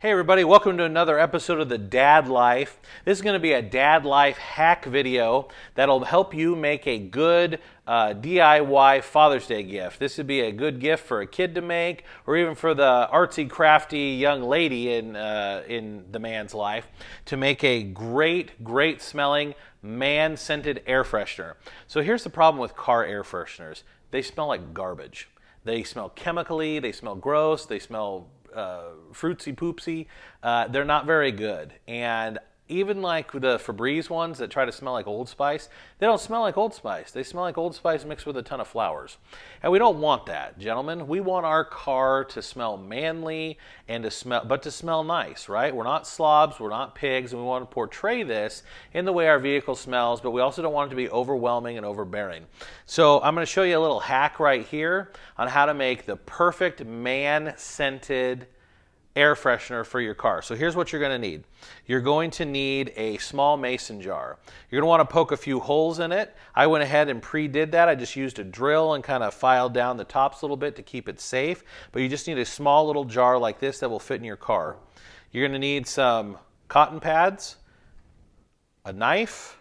Hey everybody, welcome to another episode of the Dad Life. This is going to be a Dad Life hack video that'll help you make a good DIY Father's Day gift. This would be a good gift for a kid to make, or even for the artsy crafty young lady in the man's life to make a great smelling man scented air freshener. So here's the problem with car air fresheners. They smell like garbage. They smell chemically, they smell gross, they smell fruitsy poopsy. They're not very good. And even like the Febreze ones that try to smell like Old Spice, they don't smell like Old Spice. They smell like Old Spice mixed with a ton of flowers. And we don't want that, gentlemen. We want our car to smell manly and to smell nice, right? We're not slobs, we're not pigs, and we want to portray this in the way our vehicle smells, but we also don't want it to be overwhelming and overbearing. So I'm going to show you a little hack right here on how to make the perfect man-scented air freshener for your car. So here's what you're going to need. You're going to need a small mason jar. You're going to want to poke a few holes in it. I went ahead and pre-did that. I just used a drill and kind of filed down the tops a little bit to keep it safe. But you just need a small little jar like this that will fit in your car. You're going to need some cotton pads, a knife,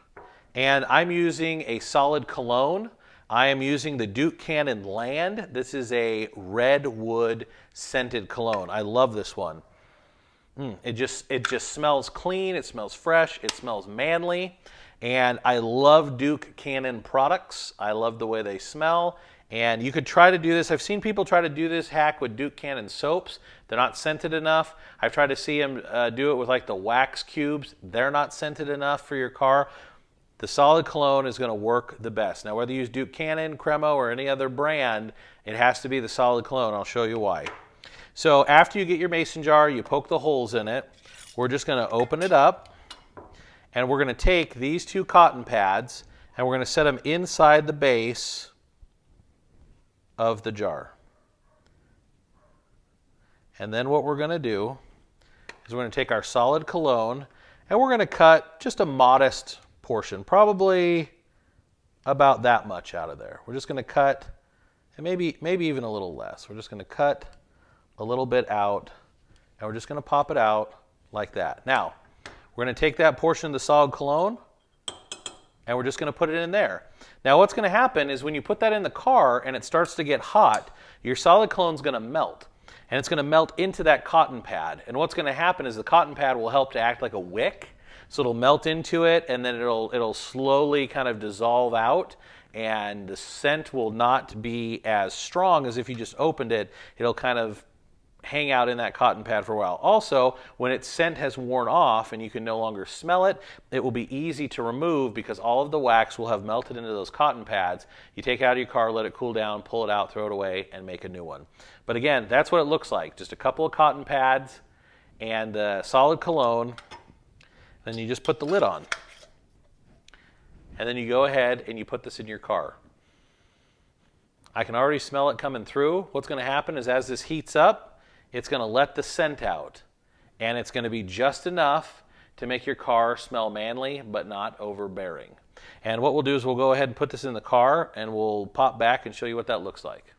and I'm using a solid cologne. I am using the Duke Cannon Land. This is a redwood scented cologne. I love this one. It just smells clean, it smells fresh, it smells manly, and I love Duke Cannon products. I love the way they smell, and you could try to do this. I've seen people try to do this hack with Duke Cannon soaps. They're not scented enough. I've tried to see them do it with like the wax cubes. They're not scented enough for your car. The solid cologne is going to work the best. Now, whether you use Duke Cannon, Cremo, or any other brand, it has to be the solid cologne. I'll show you why. So after you get your mason jar, you poke the holes in it. We're just going to open it up, and we're going to take these two cotton pads, and we're going to set them inside the base of the jar. And then what we're going to do is we're going to take our solid cologne, and we're going to cut just a modest portion, probably about that much out of there. We're just going to cut, and maybe even a little less. We're just going to cut a little bit out, and we're just going to pop it out like that. Now, we're going to take that portion of the solid cologne, and we're just going to put it in there. Now, what's going to happen is when you put that in the car and it starts to get hot, your solid cologne is going to melt, and it's going to melt into that cotton pad. And what's going to happen is the cotton pad will help to act like a wick. So it'll melt into it, and then it'll slowly kind of dissolve out, and the scent will not be as strong as if you just opened it. It'll kind of hang out in that cotton pad for a while. Also, when its scent has worn off and you can no longer smell it, it will be easy to remove because all of the wax will have melted into those cotton pads. You take it out of your car, let it cool down, pull it out, throw it away, and make a new one. But again, that's what it looks like. Just a couple of cotton pads and solid cologne. Then you just put the lid on. And then you go ahead and you put this in your car. I can already smell it coming through. What's going to happen is as this heats up, it's going to let the scent out. And it's going to be just enough to make your car smell manly but not overbearing. And what we'll do is we'll go ahead and put this in the car, and we'll pop back and show you what that looks like.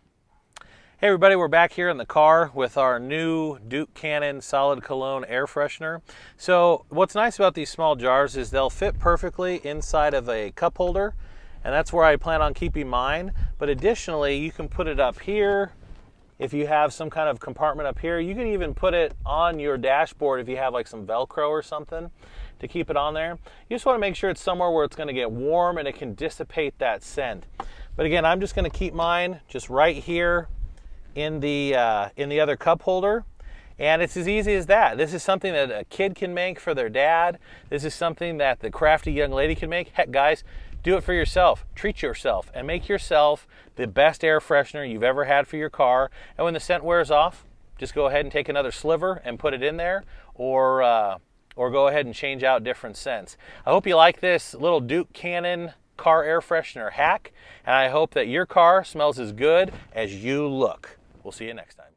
Hey everybody, we're back here in the car with our new Duke Cannon Solid Cologne Air Freshener. So what's nice about these small jars is they'll fit perfectly inside of a cup holder, and that's where I plan on keeping mine. But additionally, you can put it up here. If you have some kind of compartment up here, you can even put it on your dashboard if you have like some Velcro or something to keep it on there. You just want to make sure it's somewhere where it's going to get warm and it can dissipate that scent. But again, I'm just going to keep mine just right here in the other cup holder, and it's as easy as that. This is something that a kid can make for their dad. This is something that the crafty young lady can make. Heck, guys, do it for yourself. Treat yourself and make yourself the best air freshener you've ever had for your car. And when the scent wears off, just go ahead and take another sliver and put it in there, or go ahead and change out different scents. I hope you like this little Duke Cannon car air freshener hack, and I hope that your car smells as good as you look. We'll see you next time.